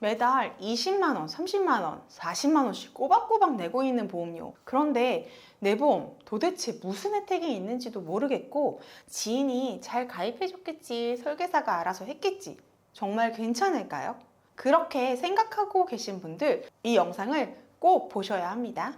매달 20만 원, 30만 원, 40만 원씩 꼬박꼬박 내고 있는 보험료. 그런데 내 보험 도대체 무슨 혜택이 있는지도 모르겠고 지인이 잘 가입해줬겠지, 설계사가 알아서 했겠지. 정말 괜찮을까요? 그렇게 생각하고 계신 분들 이 영상을 꼭 보셔야 합니다.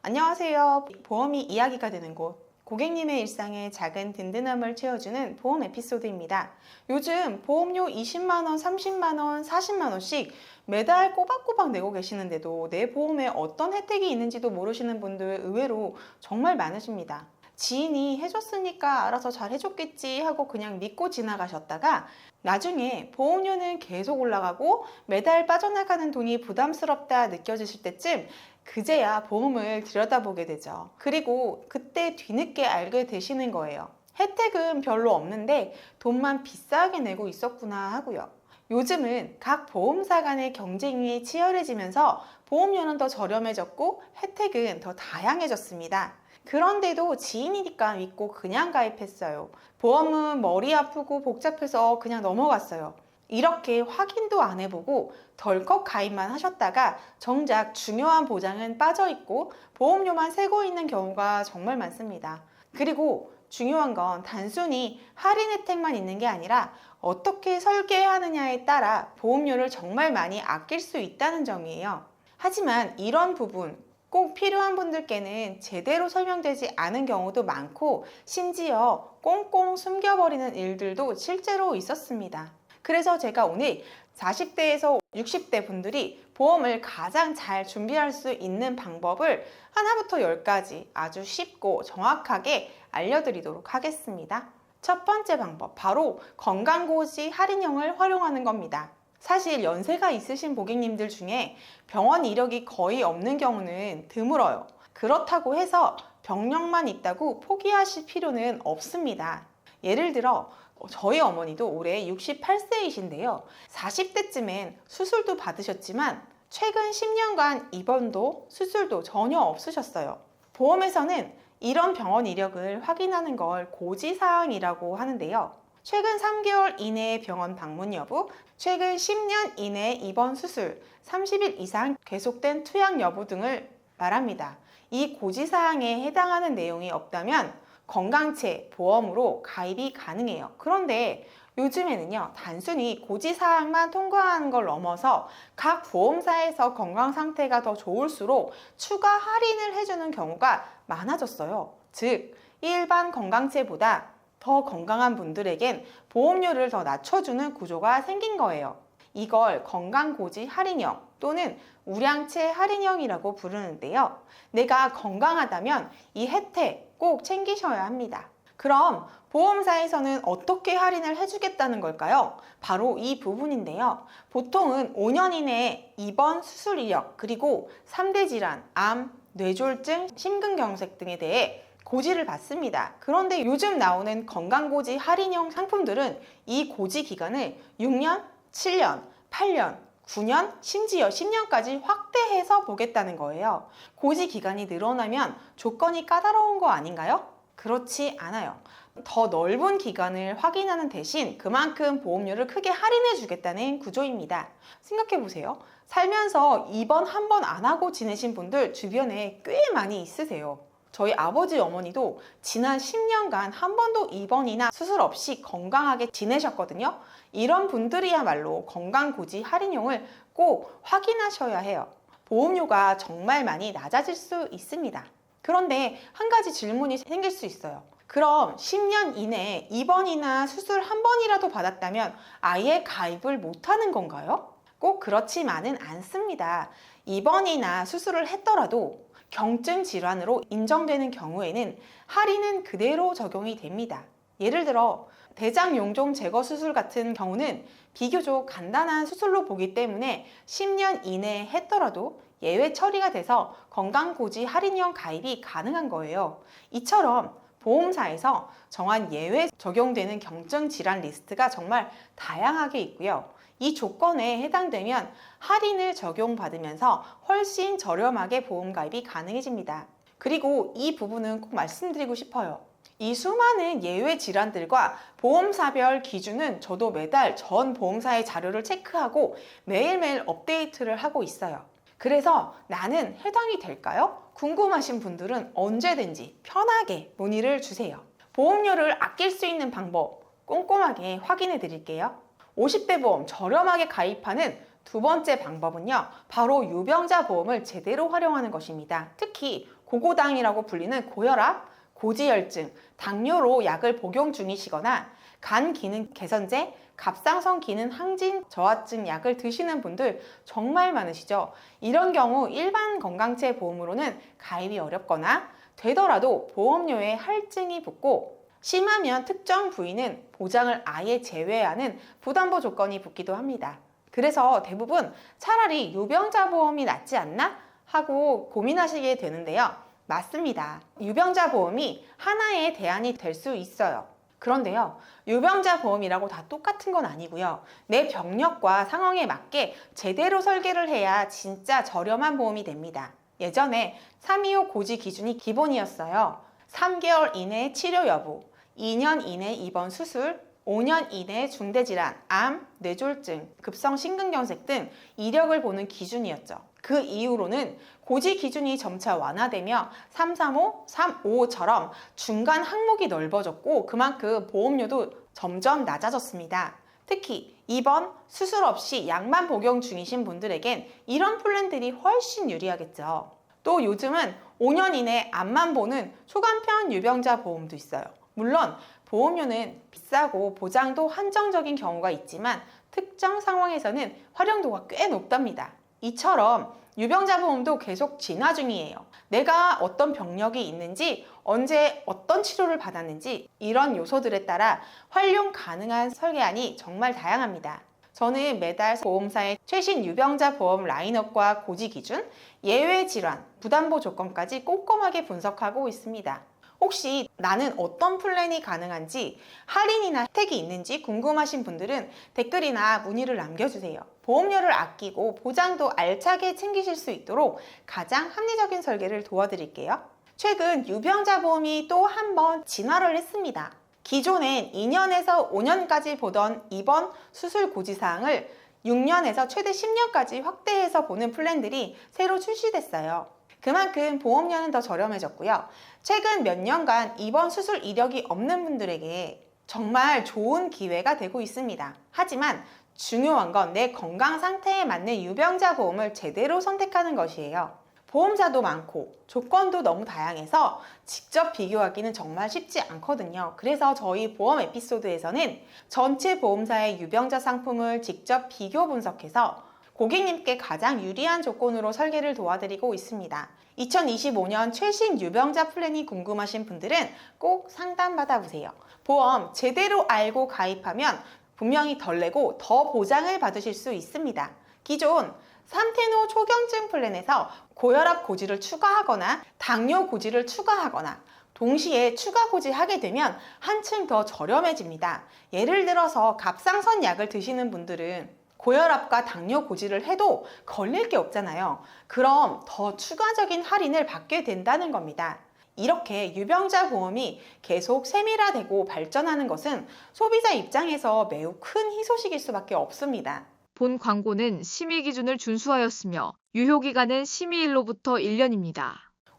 안녕하세요. 보험이 이야기가 되는 곳. 고객님의 일상에 작은 든든함을 채워주는 보험 에피소드입니다. 요즘 보험료 20만원, 30만원, 40만원씩 매달 꼬박꼬박 내고 계시는데도 내 보험에 어떤 혜택이 있는지도 모르시는 분들 의외로 정말 많으십니다. 지인이 해줬으니까 알아서 잘 해줬겠지 하고 그냥 믿고 지나가셨다가 나중에 보험료는 계속 올라가고 매달 빠져나가는 돈이 부담스럽다 느껴지실 때쯤 그제야 보험을 들여다보게 되죠. 그리고 그때 뒤늦게 알게 되시는 거예요. 혜택은 별로 없는데 돈만 비싸게 내고 있었구나 하고요. 요즘은 각 보험사 간의 경쟁이 치열해지면서 보험료는 더 저렴해졌고 혜택은 더 다양해졌습니다. 그런데도 지인이니까 믿고 그냥 가입했어요. 보험은 머리 아프고 복잡해서 그냥 넘어갔어요. 이렇게 확인도 안 해보고 덜컥 가입만 하셨다가 정작 중요한 보장은 빠져있고 보험료만 세고 있는 경우가 정말 많습니다. 그리고 중요한 건 단순히 할인 혜택만 있는 게 아니라 어떻게 설계하느냐에 따라 보험료를 정말 많이 아낄 수 있다는 점이에요. 하지만 이런 부분 꼭 필요한 분들께는 제대로 설명되지 않은 경우도 많고 심지어 꽁꽁 숨겨버리는 일들도 실제로 있었습니다. 그래서 제가 오늘 40대에서 60대 분들이 보험을 가장 잘 준비할 수 있는 방법을 하나부터 10까지 아주 쉽고 정확하게 알려드리도록 하겠습니다. 첫 번째 방법, 바로 건강고지 할인형을 활용하는 겁니다. 사실 연세가 있으신 고객님들 중에 병원 이력이 거의 없는 경우는 드물어요. 그렇다고 해서 병력만 있다고 포기하실 필요는 없습니다. 예를 들어 저희 어머니도 올해 68세이신데요. 40대쯤엔 수술도 받으셨지만 최근 10년간 입원도 수술도 전혀 없으셨어요. 보험에서는 이런 병원 이력을 확인하는 걸 고지사항이라고 하는데요. 최근 3개월 이내의 병원 방문 여부, 최근 10년 이내 입원 수술, 30일 이상 계속된 투약 여부 등을 말합니다. 이 고지사항에 해당하는 내용이 없다면 건강체 보험으로 가입이 가능해요. 그런데 요즘에는요, 단순히 고지사항만 통과하는 걸 넘어서 각 보험사에서 건강 상태가 더 좋을수록 추가 할인을 해주는 경우가 많아졌어요. 즉, 일반 건강체보다 더 건강한 분들에겐 보험료를 더 낮춰주는 구조가 생긴 거예요. 이걸 건강고지 할인형 또는 우량체 할인형이라고 부르는데요. 내가 건강하다면 이 혜택 꼭 챙기셔야 합니다. 그럼 보험사에서는 어떻게 할인을 해주겠다는 걸까요? 바로 이 부분인데요. 보통은 5년 이내에 입원 수술 이력 그리고 3대 질환, 암, 뇌졸중, 심근경색 등에 대해 고지를 받습니다. 그런데 요즘 나오는 건강고지 할인형 상품들은 이 고지 기간을 6년, 7년, 8년, 9년, 심지어 10년까지 확대해서 보겠다는 거예요. 고지 기간이 늘어나면 조건이 까다로운 거 아닌가요? 그렇지 않아요. 더 넓은 기간을 확인하는 대신 그만큼 보험료를 크게 할인해 주겠다는 구조입니다. 생각해 보세요. 살면서 입원 한 번 안 하고 지내신 분들 주변에 꽤 많이 있으세요. 저희 아버지 어머니도 지난 10년간 한 번도 입원이나 수술 없이 건강하게 지내셨거든요. 이런 분들이야말로 건강고지 할인용을 꼭 확인하셔야 해요. 보험료가 정말 많이 낮아질 수 있습니다. 그런데 한 가지 질문이 생길 수 있어요. 그럼 10년 이내에 입원이나 수술 한 번이라도 받았다면 아예 가입을 못하는 건가요? 꼭 그렇지만은 않습니다. 입원이나 수술을 했더라도 경증 질환으로 인정되는 경우에는 할인은 그대로 적용이 됩니다. 예를 들어 대장 용종 제거 수술 같은 경우는 비교적 간단한 수술로 보기 때문에 10년 이내에 했더라도 예외 처리가 돼서 건강고지 할인형 가입이 가능한 거예요. 이처럼 보험사에서 정한 예외 적용되는 경증 질환 리스트가 정말 다양하게 있고요. 이 조건에 해당되면 할인을 적용받으면서 훨씬 저렴하게 보험 가입이 가능해집니다. 그리고 이 부분은 꼭 말씀드리고 싶어요. 이 수많은 예외 질환들과 보험사별 기준은 저도 매달 전 보험사의 자료를 체크하고 매일매일 업데이트를 하고 있어요. 그래서 나는 해당이 될까요? 궁금하신 분들은 언제든지 편하게 문의를 주세요. 보험료를 아낄 수 있는 방법 꼼꼼하게 확인해 드릴게요. 50대 보험 저렴하게 가입하는 두 번째 방법은요, 바로 유병자 보험을 제대로 활용하는 것입니다. 특히 고고당이라고 불리는 고혈압, 고지혈증, 당뇨로 약을 복용 중이시거나 간 기능 개선제, 갑상선 기능 항진 저하증 약을 드시는 분들 정말 많으시죠? 이런 경우 일반 건강체 보험으로는 가입이 어렵거나 되더라도 보험료에 할증이 붙고 심하면 특정 부위는 보장을 아예 제외하는 부담보 조건이 붙기도 합니다. 그래서 대부분 차라리 유병자 보험이 낫지 않나? 하고 고민하시게 되는데요. 맞습니다. 유병자 보험이 하나의 대안이 될 수 있어요. 그런데요, 유병자 보험이라고 다 똑같은 건 아니고요. 내 병력과 상황에 맞게 제대로 설계를 해야 진짜 저렴한 보험이 됩니다. 예전에 325 고지 기준이 기본이었어요. 3개월 이내 치료 여부, 2년 이내 입원 수술, 5년 이내 중대질환, 암, 뇌졸중, 급성심근경색 등 이력을 보는 기준이었죠. 그 이후로는 고지 기준이 점차 완화되며 335, 355처럼 중간 항목이 넓어졌고 그만큼 보험료도 점점 낮아졌습니다. 특히 입원, 수술 없이 약만 복용 중이신 분들에겐 이런 플랜들이 훨씬 유리하겠죠. 또 요즘은 5년 이내 암만 보는 초간편 유병자 보험도 있어요. 물론 보험료는 비싸고 보장도 한정적인 경우가 있지만 특정 상황에서는 활용도가 꽤 높답니다. 이처럼 유병자 보험도 계속 진화 중이에요. 내가 어떤 병력이 있는지, 언제 어떤 치료를 받았는지 이런 요소들에 따라 활용 가능한 설계안이 정말 다양합니다. 저는 매달 보험사의 최신 유병자 보험 라인업과 고지 기준, 예외 질환, 부담보 조건까지 꼼꼼하게 분석하고 있습니다. 혹시 나는 어떤 플랜이 가능한지, 할인이나 혜택이 있는지 궁금하신 분들은 댓글이나 문의를 남겨주세요. 보험료를 아끼고 보장도 알차게 챙기실 수 있도록 가장 합리적인 설계를 도와드릴게요. 최근 유병자 보험이 또 한 번 진화를 했습니다. 기존엔 2년에서 5년까지 보던 입원, 수술 고지사항을 6년에서 최대 10년까지 확대해서 보는 플랜들이 새로 출시됐어요. 그만큼 보험료는 더 저렴해졌고요. 최근 몇 년간 입원 수술 이력이 없는 분들에게 정말 좋은 기회가 되고 있습니다. 하지만 중요한 건 내 건강 상태에 맞는 유병자 보험을 제대로 선택하는 것이에요. 보험사도 많고 조건도 너무 다양해서 직접 비교하기는 정말 쉽지 않거든요. 그래서 저희 보험 에피소드에서는 전체 보험사의 유병자 상품을 직접 비교 분석해서 고객님께 가장 유리한 조건으로 설계를 도와드리고 있습니다. 2025년 최신 유병자 플랜이 궁금하신 분들은 꼭 상담받아 보세요. 보험 제대로 알고 가입하면 분명히 덜 내고 더 보장을 받으실 수 있습니다. 기존 삼테노 초경증 플랜에서 고혈압 고지를 추가하거나 당뇨 고지를 추가하거나 동시에 추가 고지하게 되면 한층 더 저렴해집니다. 예를 들어서 갑상선 약을 드시는 분들은 고혈압과 당뇨 고지를 해도 걸릴 게 없잖아요. 그럼 더 추가적인 할인을 받게 된다는 겁니다. 이렇게 유병자 보험이 계속 세밀화되고 발전하는 것은 소비자 입장에서 매우 큰 희소식일 수밖에 없습니다. 본 광고는 심의 기준을 준수하였으며 유효기간은 심의일로부터 1년입니다.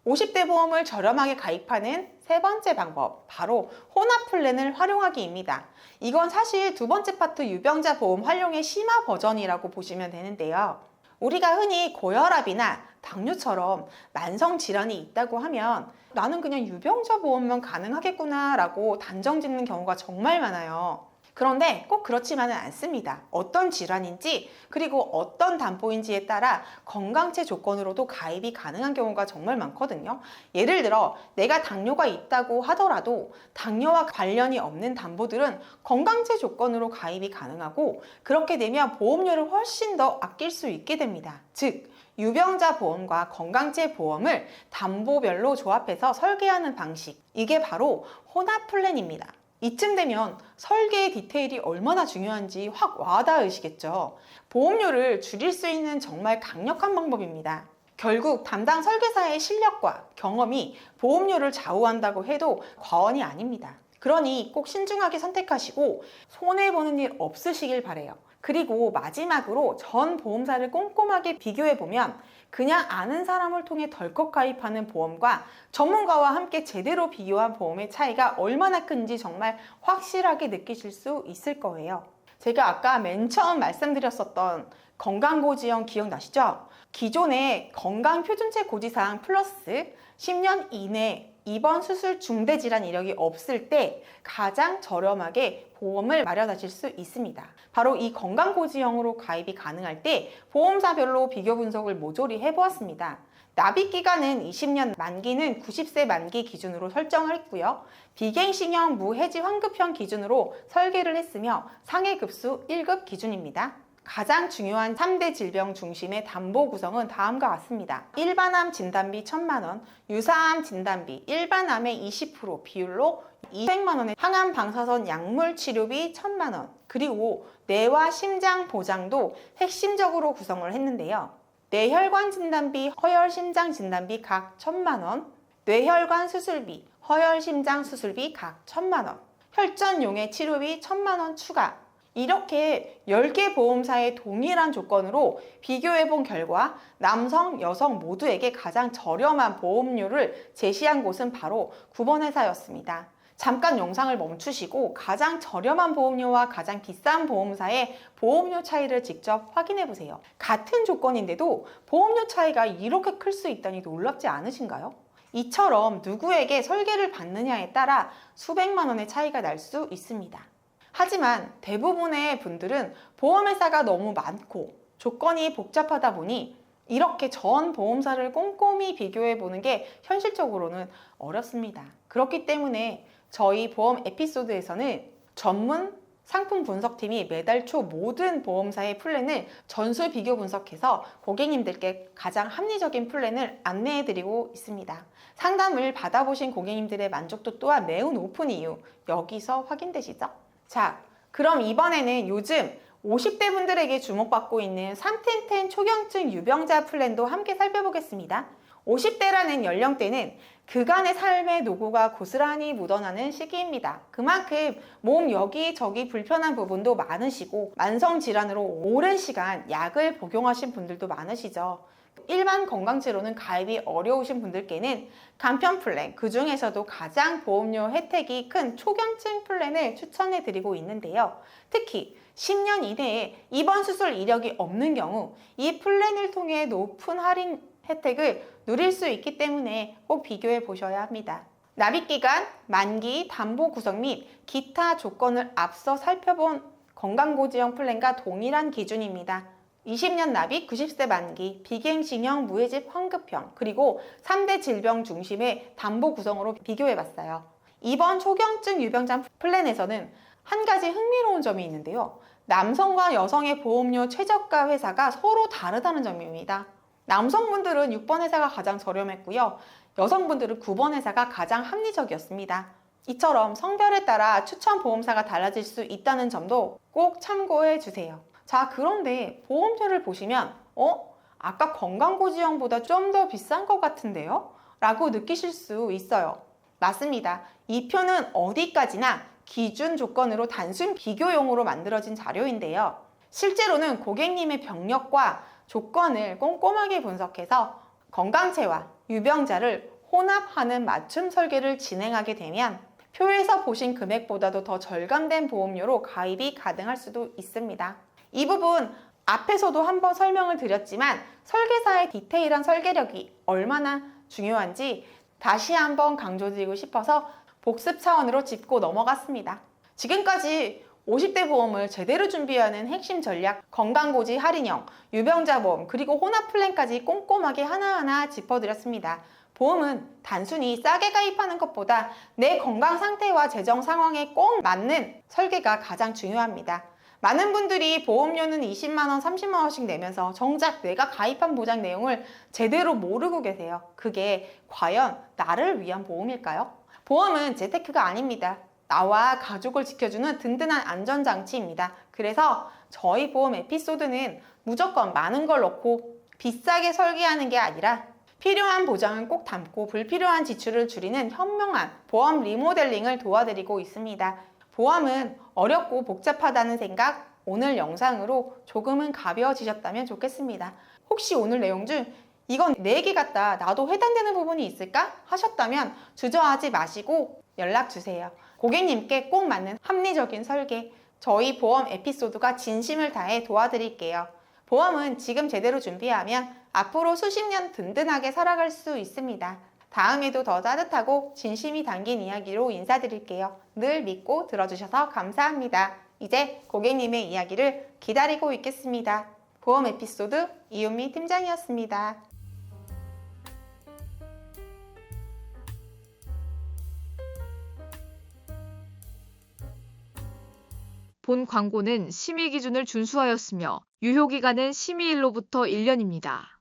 50대 보험을 저렴하게 가입하는 세 번째 방법, 바로 혼합 플랜을 활용하기입니다. 이건 사실 두 번째 파트 유병자 보험 활용의 심화 버전이라고 보시면 되는데요. 우리가 흔히 고혈압이나 당뇨처럼 만성 질환이 있다고 하면 나는 그냥 유병자 보험만 가능하겠구나 라고 단정 짓는 경우가 정말 많아요. 그런데 꼭 그렇지만은 않습니다. 어떤 질환인지 그리고 어떤 담보인지에 따라 건강체 조건으로도 가입이 가능한 경우가 정말 많거든요. 예를 들어 내가 당뇨가 있다고 하더라도 당뇨와 관련이 없는 담보들은 건강체 조건으로 가입이 가능하고 그렇게 되면 보험료를 훨씬 더 아낄 수 있게 됩니다. 즉 유병자 보험과 건강체 보험을 담보별로 조합해서 설계하는 방식, 이게 바로 혼합 플랜입니다. 이쯤 되면 설계의 디테일이 얼마나 중요한지 확 와닿으시겠죠. 보험료를 줄일 수 있는 정말 강력한 방법입니다. 결국 담당 설계사의 실력과 경험이 보험료를 좌우한다고 해도 과언이 아닙니다. 그러니 꼭 신중하게 선택하시고 손해보는 일 없으시길 바래요. 그리고 마지막으로 전 보험사를 꼼꼼하게 비교해보면 그냥 아는 사람을 통해 덜컥 가입하는 보험과 전문가와 함께 제대로 비교한 보험의 차이가 얼마나 큰지 정말 확실하게 느끼실 수 있을 거예요. 제가 아까 맨 처음 말씀드렸었던 건강고지형 기억나시죠? 기존의 건강표준체 고지사항 플러스 10년 이내 입원 수술 중대질환 이력이 없을 때 가장 저렴하게 보험을 마련하실 수 있습니다. 바로 이 건강고지형으로 가입이 가능할 때 보험사별로 비교 분석을 모조리 해보았습니다. 납입기간은 20년, 만기는 90세 만기 기준으로 설정을 했고요. 비갱신형 무해지 환급형 기준으로 설계를 했으며 상해급수 1급 기준입니다. 가장 중요한 3대 질병 중심의 담보 구성은 다음과 같습니다. 일반암 진단비 1,000만 원, 유사암 진단비 일반암의 20% 비율로 200만 원의 항암 방사선 약물 치료비 1,000만 원, 그리고 뇌와 심장 보장도 핵심적으로 구성을 했는데요. 뇌혈관 진단비, 허혈 심장 진단비 각 1,000만 원, 뇌혈관 수술비, 허혈 심장 수술비 각 1,000만 원, 혈전용해 치료비 1,000만 원 추가. 이렇게 10개 보험사의 동일한 조건으로 비교해본 결과 남성, 여성 모두에게 가장 저렴한 보험료를 제시한 곳은 바로 9번 회사였습니다. 잠깐 영상을 멈추시고 가장 저렴한 보험료와 가장 비싼 보험사의 보험료 차이를 직접 확인해 보세요. 같은 조건인데도 보험료 차이가 이렇게 클 수 있다니 놀랍지 않으신가요? 이처럼 누구에게 설계를 받느냐에 따라 수백만 원의 차이가 날 수 있습니다. 하지만 대부분의 분들은 보험회사가 너무 많고 조건이 복잡하다 보니 이렇게 전 보험사를 꼼꼼히 비교해 보는 게 현실적으로는 어렵습니다. 그렇기 때문에 저희 보험 에피소드에서는 전문 상품 분석팀이 매달 초 모든 보험사의 플랜을 전수 비교 분석해서 고객님들께 가장 합리적인 플랜을 안내해 드리고 있습니다. 상담을 받아보신 고객님들의 만족도 또한 매우 높은 이유 여기서 확인되시죠? 자, 그럼 이번에는 요즘 50대 분들에게 주목받고 있는 3텐텐 초경증 유병자 플랜도 함께 살펴보겠습니다. 50대라는 연령대는 그간의 삶의 노고가 고스란히 묻어나는 시기입니다. 그만큼 몸 여기저기 불편한 부분도 많으시고 만성질환으로 오랜 시간 약을 복용하신 분들도 많으시죠. 일반 건강치료는 가입이 어려우신 분들께는 간편 플랜, 그 중에서도 가장 보험료 혜택이 큰 초경증 플랜을 추천해 드리고 있는데요. 특히 10년 이내에 입원 수술 이력이 없는 경우 이 플랜을 통해 높은 할인 혜택을 누릴 수 있기 때문에 꼭 비교해 보셔야 합니다. 납입기간, 만기, 담보 구성 및 기타 조건을 앞서 살펴본 건강고지형 플랜과 동일한 기준입니다. 20년 납입, 90세 만기, 비갱신형 무해집 환급형, 그리고 3대 질병 중심의 담보 구성으로 비교해봤어요. 이번 초경증 유병자 플랜에서는 한 가지 흥미로운 점이 있는데요. 남성과 여성의 보험료 최저가 회사가 서로 다르다는 점입니다. 남성분들은 6번 회사가 가장 저렴했고요. 여성분들은 9번 회사가 가장 합리적이었습니다. 이처럼 성별에 따라 추천 보험사가 달라질 수 있다는 점도 꼭 참고해 주세요. 자, 그런데 보험료를 보시면 아까 건강고지형보다 좀 더 비싼 것 같은데요? 라고 느끼실 수 있어요. 맞습니다. 이 표는 어디까지나 기준 조건으로 단순 비교용으로 만들어진 자료인데요. 실제로는 고객님의 병력과 조건을 꼼꼼하게 분석해서 건강체와 유병자를 혼합하는 맞춤 설계를 진행하게 되면 표에서 보신 금액보다도 더 절감된 보험료로 가입이 가능할 수도 있습니다. 이 부분 앞에서도 한번 설명을 드렸지만 설계사의 디테일한 설계력이 얼마나 중요한지 다시 한번 강조드리고 싶어서 복습 차원으로 짚고 넘어갔습니다. 지금까지 50대 보험을 제대로 준비하는 핵심 전략, 건강고지 할인형, 유병자 보험, 그리고 혼합 플랜까지 꼼꼼하게 하나하나 짚어드렸습니다. 보험은 단순히 싸게 가입하는 것보다 내 건강 상태와 재정 상황에 꼭 맞는 설계가 가장 중요합니다. 많은 분들이 보험료는 20만 원, 30만 원씩 내면서 정작 내가 가입한 보장 내용을 제대로 모르고 계세요. 그게 과연 나를 위한 보험일까요? 보험은 재테크가 아닙니다. 나와 가족을 지켜주는 든든한 안전장치입니다. 그래서 저희 보험 에피소드는 무조건 많은 걸 넣고 비싸게 설계하는 게 아니라 필요한 보장은 꼭 담고 불필요한 지출을 줄이는 현명한 보험 리모델링을 도와드리고 있습니다. 보험은 어렵고 복잡하다는 생각 오늘 영상으로 조금은 가벼워지셨다면 좋겠습니다. 혹시 오늘 내용 중 이건 내 얘기 같다, 나도 해당되는 부분이 있을까? 하셨다면 주저하지 마시고 연락 주세요. 고객님께 꼭 맞는 합리적인 설계, 저희 보험 에피소드가 진심을 다해 도와드릴게요. 보험은 지금 제대로 준비하면 앞으로 수십 년 든든하게 살아갈 수 있습니다. 다음에도 더 따뜻하고 진심이 담긴 이야기로 인사드릴게요. 늘 믿고 들어주셔서 감사합니다. 이제 고객님의 이야기를 기다리고 있겠습니다. 보험 에피소드 이윤미 팀장이었습니다. 본 광고는 심의 기준을 준수하였으며 유효기간은 심의일로부터 1년입니다.